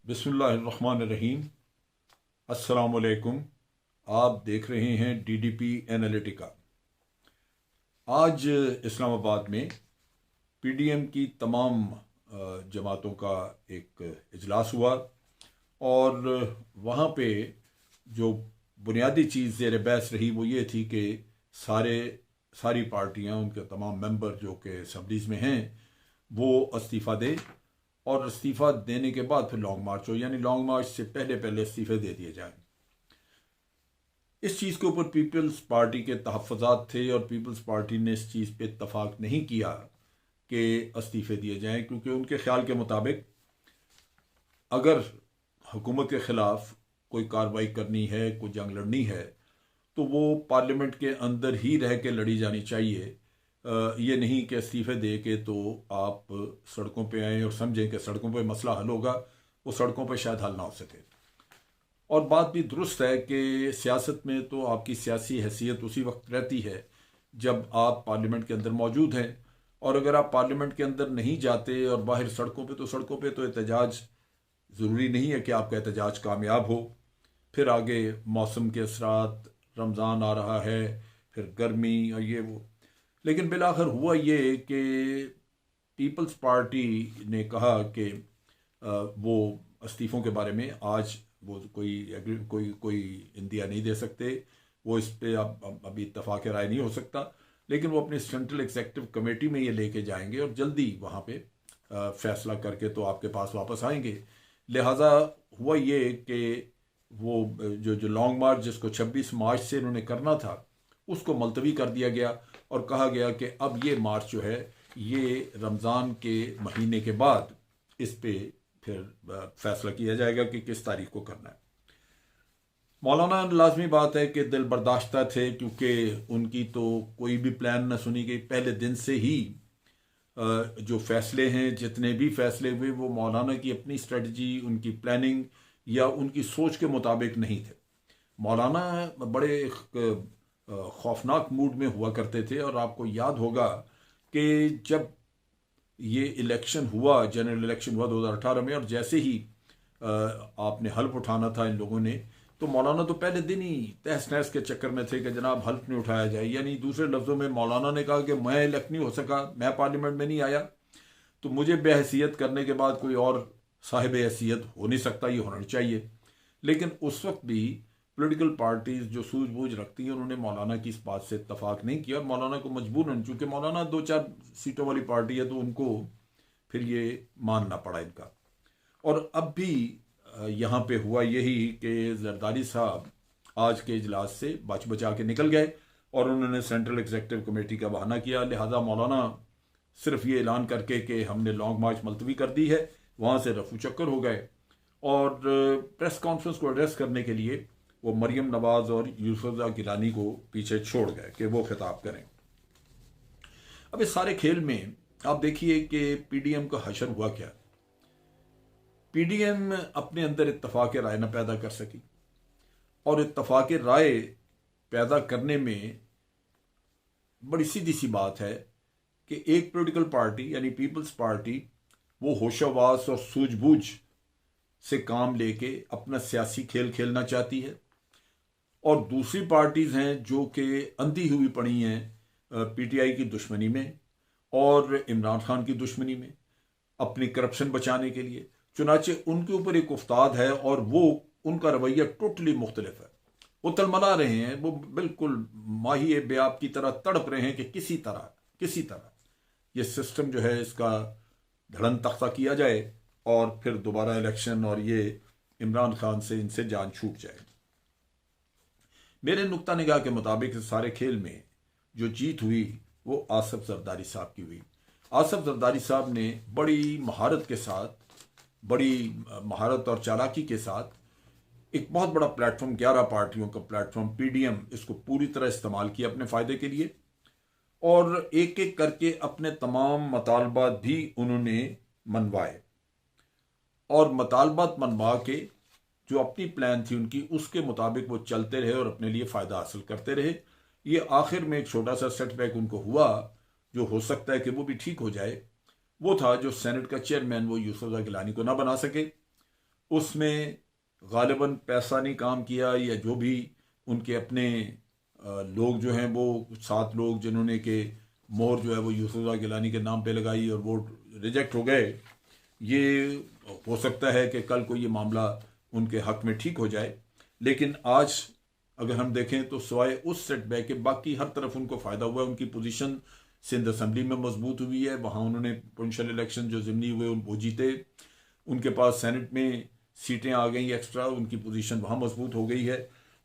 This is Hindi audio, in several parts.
बिस्मिल्लाहिर्रहमानिर्रहीम। अस्सलाम वालेकुम। आप देख रहे हैं डीडीपी एनालिटिका। आज इस्लामाबाद में पीडीएम की तमाम जमातों का एक इजलास हुआ और वहाँ पे जो बुनियादी चीज़ ज़ेर बहस रही वो ये थी कि सारी पार्टियाँ, उनके तमाम मेंबर जो कि असम्बलीज़ में हैं, वो इस्तीफ़ा दें और इस्तीफ़ा देने के बाद फिर लॉन्ग मार्च हो, यानी लॉन्ग मार्च से पहले पहले इस्तीफ़े दे दिए जाएं। इस चीज़ के ऊपर पीपल्स पार्टी के तहफ़्फ़ुज़ात थे और पीपल्स पार्टी ने इस चीज़ पे इत्तफाक नहीं किया कि इस्तीफ़े दिए जाएं, क्योंकि उनके ख्याल के मुताबिक अगर हुकूमत के ख़िलाफ़ कोई कार्रवाई करनी है, कोई जंग लड़नी है, तो वो पार्लियामेंट के अंदर ही रह के लड़ी जानी चाहिए। ये नहीं कि इस्तीफ़े दे के तो आप सड़कों पे आएँ और समझें कि सड़कों पे मसला हल होगा, वो सड़कों पे शायद हल ना हो सके। और बात भी दुरुस्त है कि सियासत में तो आपकी सियासी हैसियत उसी वक्त रहती है जब आप पार्लियामेंट के अंदर मौजूद हैं, और अगर आप पार्लियामेंट के अंदर नहीं जाते और बाहर सड़कों पे तो एहतजाज ज़रूरी नहीं है कि आपका एहतजाज कामयाब हो। फिर आगे मौसम के असरात, रमज़ान आ रहा है, फिर गर्मी और ये वो, लेकिन बिलाखिर हुआ ये कि पीपल्स पार्टी ने कहा कि वो इस्तीफ़ों के बारे में आज वो कोई इंदिया नहीं दे सकते, वो इस पे अब अभी इत्तफाक राय नहीं हो सकता, लेकिन वो अपनी सेंट्रल एग्जीक्यूटिव कमेटी में ये लेके जाएंगे और जल्दी वहाँ पे फैसला करके तो आपके पास वापस आएंगे। लिहाजा हुआ ये कि वो जो लॉन्ग मार्च जिसको 26 मार्च से इन्होंने करना था उसको मुलतवी कर दिया गया और कहा गया कि अब ये मार्च जो है ये रमज़ान के महीने के बाद इस पे फिर फैसला किया जाएगा कि किस तारीख को करना है। मौलाना लाजमी बात है कि दिल बर्दाश्ता थे, क्योंकि उनकी तो कोई भी प्लान न सुनी गई। पहले दिन से ही जो फैसले हैं, जितने भी फैसले हुए, वो मौलाना की अपनी स्ट्रेटजी, उनकी प्लानिंग या उनकी सोच के मुताबिक नहीं थे। मौलाना बड़े खौफनाक मूड में हुआ करते थे और आपको याद होगा कि जब ये इलेक्शन हुआ, जनरल इलेक्शन हुआ 2018 में, और जैसे ही आपने हल्फ उठाना था इन लोगों ने, तो मौलाना तो पहले दिन ही तहस नहस के चक्कर में थे कि जनाब हल्फ नहीं उठाया जाए। यानी दूसरे लफ्ज़ों में मौलाना ने कहा कि मैं इलेक्ट नहीं हो सका, मैं पार्लियामेंट में नहीं आया, तो मुझे बेहैसियत करने के बाद कोई और साहिब हैसियत हो नहीं सकता, ये होना चाहिए। लेकिन उस वक्त भी पॉलिटिकल पार्टीज जो सूझबूझ रखती हैं उन्होंने मौलाना की इस बात से इत्तफाक नहीं किया और मौलाना को मजबूरन, चूंकि मौलाना 2-4 सीटों वाली पार्टी है, तो उनको फिर ये मानना पड़ा इनका। और अब भी यहाँ पे हुआ यही कि जरदारी साहब आज के इजलास से बच बचा के निकल गए और उन्होंने सेंट्रल एग्जीक्यूटिव कमेटी का बहाना किया। लिहाजा मौलाना सिर्फ ये ऐलान करके कि हमने लॉन्ग मार्च मुलतवी कर दी है, वहाँ से रफू चक्कर हो गए और प्रेस कॉन्फ्रेंस को एड्रेस करने के लिए वो मरियम नवाज और यूसुफ गिलानी को पीछे छोड़ गए कि वो खिताब करें। अब इस सारे खेल में आप देखिए कि पीडीएम का हशर हुआ क्या। पीडीएम अपने अंदर इत्तफाक राय न पैदा कर सकी, और इत्तफाक राय पैदा करने में बड़ी सीधी सी बात है कि एक पॉलिटिकल पार्टी यानी पीपल्स पार्टी वो होशावास और सूझबूझ से काम लेके अपना सियासी खेल खेलना चाहती है, और दूसरी पार्टीज हैं जो कि अंधी हुई पड़ी हैं पीटीआई की दुश्मनी में और इमरान खान की दुश्मनी में, अपनी करप्शन बचाने के लिए। चुनाचे उनके ऊपर एक उस्ताद है और वो उनका रवैया टोटली मुख्तलिफ है। वो तलमला रहे हैं, वो बिल्कुल माही बेआब की तरह तड़प रहे हैं कि किसी तरह ये सिस्टम जो है इसका धड़न तख्ता किया जाए और फिर दोबारा इलेक्शन और ये इमरान खान से इनसे जान छूट जाए। मेरे नुक्ता निगाह के मुताबिक इस सारे खेल में जो जीत हुई वो आसफ जरदारी साहब की हुई। आसफ जरदारी साहब ने बड़ी महारत और चालाकी के साथ एक बहुत बड़ा प्लेटफॉर्म, 11 पार्टियों का प्लेटफॉर्म पीडीएम, इसको पूरी तरह इस्तेमाल किया अपने फायदे के लिए, और एक एक करके अपने तमाम मतालबात भी उन्होंने मनवाए, और मतालबात मनवा के जो अपनी प्लान थी उनकी उसके मुताबिक वो चलते रहे और अपने लिए फ़ायदा हासिल करते रहे। ये आखिर में एक छोटा सा सेटबैक उनको हुआ, जो हो सकता है कि वो भी ठीक हो जाए। वो था जो सेनेट का चेयरमैन वो यूसुफ गिलानी को ना बना सके, उसमें गालिबन पैसा नहीं काम किया, या जो भी उनके अपने लोग जो हैं वो 7 लोग जिन्होंने के मोहर जो है वो यूसुफ गिलानी के नाम पे लगाई और वोट रिजेक्ट हो गए, ये हो सकता है कि कल को ये मामला उनके हक में ठीक हो जाए। लेकिन आज अगर हम देखें तो सिवाय उस सेटबैक के बाकी हर तरफ उनको फ़ायदा हुआ है। उनकी पोजीशन सिंध असेंबली में मजबूत हुई है, वहाँ उन्होंने प्रोविंशियल इलेक्शन जो ज़िमनी हुए वो जीते, उनके पास सेनेट में सीटें आ गई एक्स्ट्रा, उनकी पोजीशन वहाँ मजबूत हो गई है।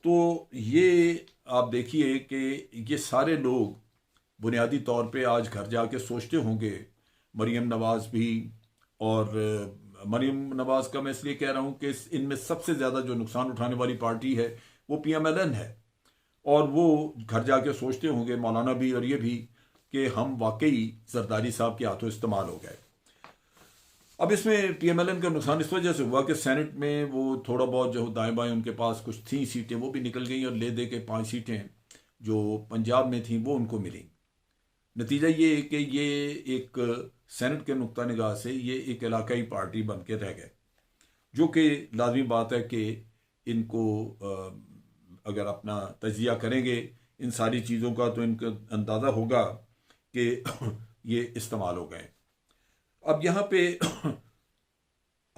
तो ये आप देखिए कि ये सारे लोग बुनियादी तौर पे आज घर जाके सोचते होंगे, मरीम नवाज़ भी, और मरीम नवाज़ का मैं इसलिए कह रहा हूँ कि इनमें सबसे ज़्यादा जो नुकसान उठाने वाली पार्टी है वो PMLN है, और वो घर जाके सोचते होंगे मौलाना भी और ये भी कि हम वाकई जरदारी साहब के हाथों इस्तेमाल हो गए। अब इसमें PMLN का नुकसान इस वजह से हुआ कि सेनेट में वो थोड़ा बहुत जो दाएं बाएं उनके पास कुछ थी सीटें वो भी निकल गई, और ले दे के 5 सीटें जो पंजाब में थी वो उनको मिली। नतीजा ये है कि ये एक सेनेट के नुक्ता निगाह से ये एक इलाकाई पार्टी बन के रह गए, जो कि लाजमी बात है कि इनको अगर अपना तजिया करेंगे इन सारी चीज़ों का तो इनका अंदाज़ा होगा कि ये इस्तेमाल हो गए। अब यहाँ पे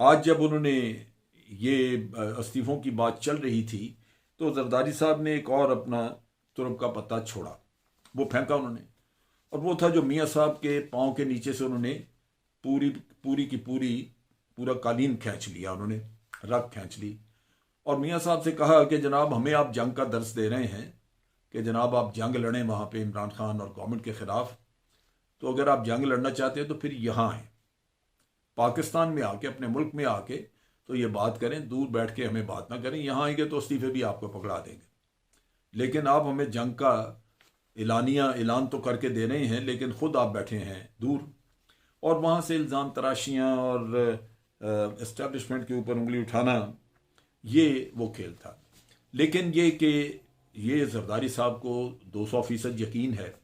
आज जब उन्होंने ये इस्तीफ़ों की बात चल रही थी तो जरदारी साहब ने एक और अपना तुरब का पत्ता छोड़ा, वो फेंका उन्होंने, और वो था जो मियाँ साहब के पाँव के नीचे से उन्होंने पूरा कालीन खींच लिया, उन्होंने रग खींच ली, और मियाँ साहब से कहा कि जनाब हमें आप जंग का दर्स दे रहे हैं कि जनाब आप जंग लड़ें वहाँ पे इमरान खान और गवर्नमेंट के ख़िलाफ़, तो अगर आप जंग लड़ना चाहते हैं तो फिर यहाँ हैं, पाकिस्तान में आके, अपने मुल्क में आके तो ये बात करें, दूर बैठ के हमें बात ना करें। यहाँ आएंगे तो इस्तीफे भी आपको पकड़ा देंगे, लेकिन आप हमें जंग का ऐलान तो करके दे रहे हैं, लेकिन खुद आप बैठे हैं दूर, और वहाँ से इल्ज़ाम तराशियाँ और इस्टेब्लिशमेंट के ऊपर उंगली उठाना, ये वो खेल था। लेकिन ये कि ये जरदारी साहब को 200% यकीन है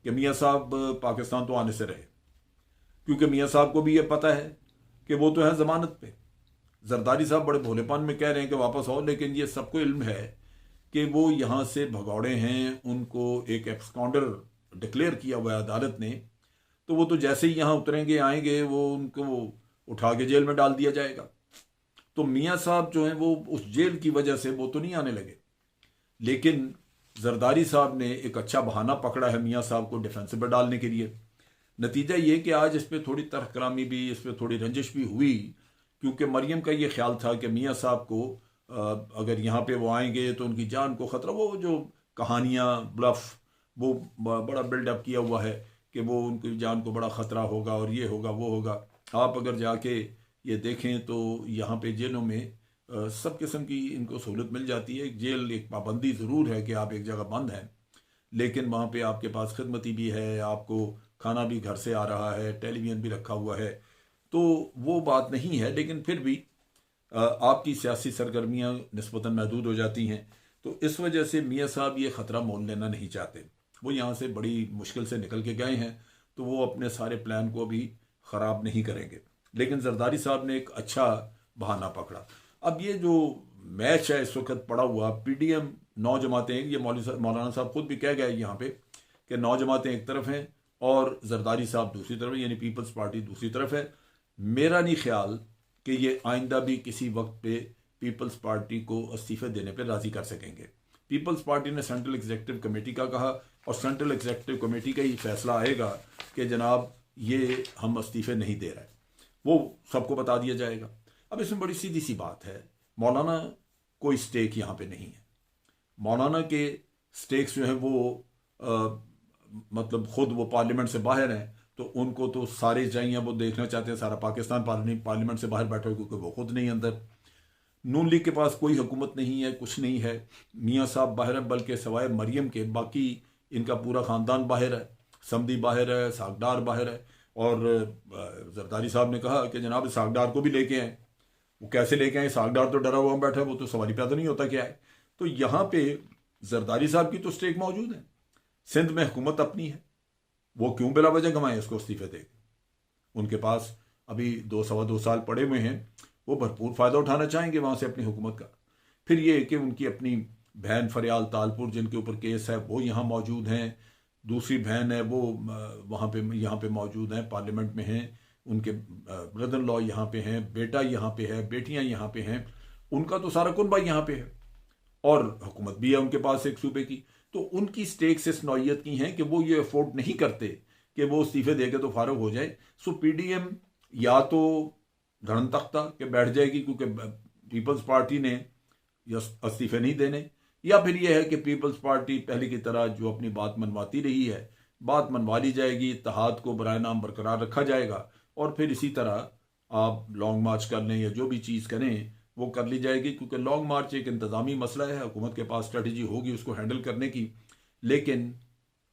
कि मियाँ साहब पाकिस्तान तो आने से रहे, क्योंकि मियाँ साहब को भी ये पता है कि वो तो है ज़मानत पे। जरदारी साहब बड़े भोलेपन में कह रहे हैं कि वापस आओ, लेकिन ये सबको इल्म है कि वो यहाँ से भगौड़े हैं, उनको एक एब्सकॉन्डर डिक्लेयर किया हुआ है अदालत ने, तो वो तो जैसे ही यहाँ उतरेंगे आएंगे वो उनको उठा के जेल में डाल दिया जाएगा। तो मियाँ साहब जो हैं वो उस जेल की वजह से वो तो नहीं आने लगे, लेकिन जरदारी साहब ने एक अच्छा बहाना पकड़ा है मियाँ साहब को डिफेंस पर डालने के लिए। नतीजा ये कि आज इस पर थोड़ी तरह कलामी भी, इस पर थोड़ी रंजिश भी हुई, क्योंकि मरियम का ये ख्याल था कि मियाँ साहब को अगर यहाँ पे वो आएंगे तो उनकी जान को ख़तरा, वो जो कहानियाँ ब्लफ वो बड़ा बिल्डअप किया हुआ है कि वो उनकी जान को बड़ा ख़तरा होगा और ये होगा वो होगा। आप अगर जाके ये देखें तो यहाँ पे जेलों में सब किस्म की इनको सहूलत मिल जाती है। जेल एक पाबंदी ज़रूर है कि आप एक जगह बंद हैं, लेकिन वहाँ पे आपके पास खिदमती भी है, आपको खाना भी घर से आ रहा है, टेलीविज़न भी रखा हुआ है, तो वो बात नहीं है। लेकिन फिर भी आपकी सियासी सरगर्मियाँ निस्बतन महदूद हो जाती हैं, तो इस वजह से मियाँ साहब ये ख़तरा मोल लेना नहीं चाहते। वो यहाँ से बड़ी मुश्किल से निकल के गए हैं, तो वो अपने सारे प्लान को भी ख़राब नहीं करेंगे। लेकिन जरदारी साहब ने एक अच्छा बहाना पकड़ा। अब ये जो मैच है इस वक्त पड़ा हुआ, PDM 9 जमातें, ये मौलाना साहब खुद भी कह गए यहाँ पे कि 9 जमातें एक तरफ हैं और जरदारी साहब दूसरी तरफ, यानी पीपल्स पार्टी दूसरी तरफ है। मेरा नहीं ख्याल कि ये आइंदा भी किसी वक्त पे पीपल्स पार्टी को इस्तीफे देने पे राज़ी कर सकेंगे। पीपल्स पार्टी ने सेंट्रल एग्जीक्यूटिव कमेटी का कहा, और सेंट्रल एग्जीक्यूटिव कमेटी का ही फैसला आएगा कि जनाब ये हम इस्तीफे नहीं दे रहे, वो सबको बता दिया जाएगा। अब इसमें बड़ी सीधी सी बात है, मौलाना कोई स्टेक यहाँ पे नहीं है। मौलाना के स्टेक्स जो हैं वो मतलब खुद वो पार्लियामेंट से बाहर हैं, तो उनको तो सारे चाहिए, वो देखना चाहते हैं सारा पाकिस्तान पार्लियामेंट से बाहर बैठे हो, क्योंकि वो खुद नहीं अंदर। नून लीग के पास कोई हुकूमत नहीं है, कुछ नहीं है। मियाँ साहब बाहर है, बल्कि सवाए मरियम के बाकी इनका पूरा ख़ानदान बाहर है, समदी बाहर है, सागडार बाहर है। और जरदारी साहब ने कहा कि जनाब सागडार को भी लेके आए। वो कैसे लेके आए? सागडार तो डरा हुआ बैठा है, वो तो सवाल ही पैदा नहीं होता क्या है। तो यहाँ पे जरदारी साहब की तो स्टेक मौजूद है, सिंध में हुकूमत अपनी है, वो क्यों बिला वजह गंवाएं इसको इस्तीफे दे। उनके पास अभी 2 सवा 2 साल पड़े हुए हैं, वो भरपूर फ़ायदा उठाना चाहेंगे वहाँ से अपनी हुकूमत का। फिर ये है कि उनकी अपनी बहन फरियाल तालपुर जिनके ऊपर केस है वो यहाँ मौजूद हैं, दूसरी बहन है वो वहाँ पे यहाँ पे मौजूद हैं, पार्लियामेंट में हैं, उनके ब्रदर लॉ यहाँ पे हैं, बेटा यहाँ पे है, बेटियाँ यहाँ पे हैं, उनका तो सारा कुनबा यहाँ पे है और हुकूमत भी है उनके पास एक सूबे की। तो उनकी स्टेक्स इस नौयत की हैं कि वो ये अफोर्ड नहीं करते कि वो इस्तीफे दे के तो फारग हो जाए। सो पीडीएम या तो धड़न तख्ता के बैठ जाएगी क्योंकि पीपल्स पार्टी ने इस्तीफे नहीं देने, या फिर यह है कि पीपल्स पार्टी पहले की तरह जो अपनी बात मनवाती रही है बात मनवा ली जाएगी, इत्तेहाद को बराए नाम बरकरार रखा जाएगा और फिर इसी तरह आप लॉन्ग मार्च कर लें या जो भी चीज़ करें वो कर ली जाएगी। क्योंकि लॉन्ग मार्च एक इंतज़ामी मसला है, हुकूमत के पास स्ट्रेटजी होगी उसको हैंडल करने की, लेकिन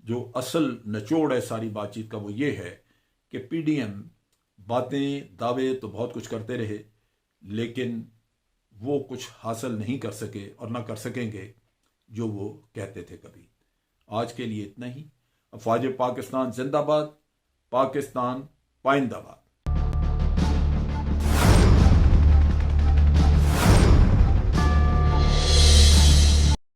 जो असल निचोड़ है सारी बातचीत का वो ये है कि पीडीएम बातें दावे तो बहुत कुछ करते रहे लेकिन वो कुछ हासिल नहीं कर सके और ना कर सकेंगे जो वो कहते थे कभी। आज के लिए इतना ही। अफवाज पाकिस्तान जिंदाबाद, पाकिस्तान पाइंदाबाद।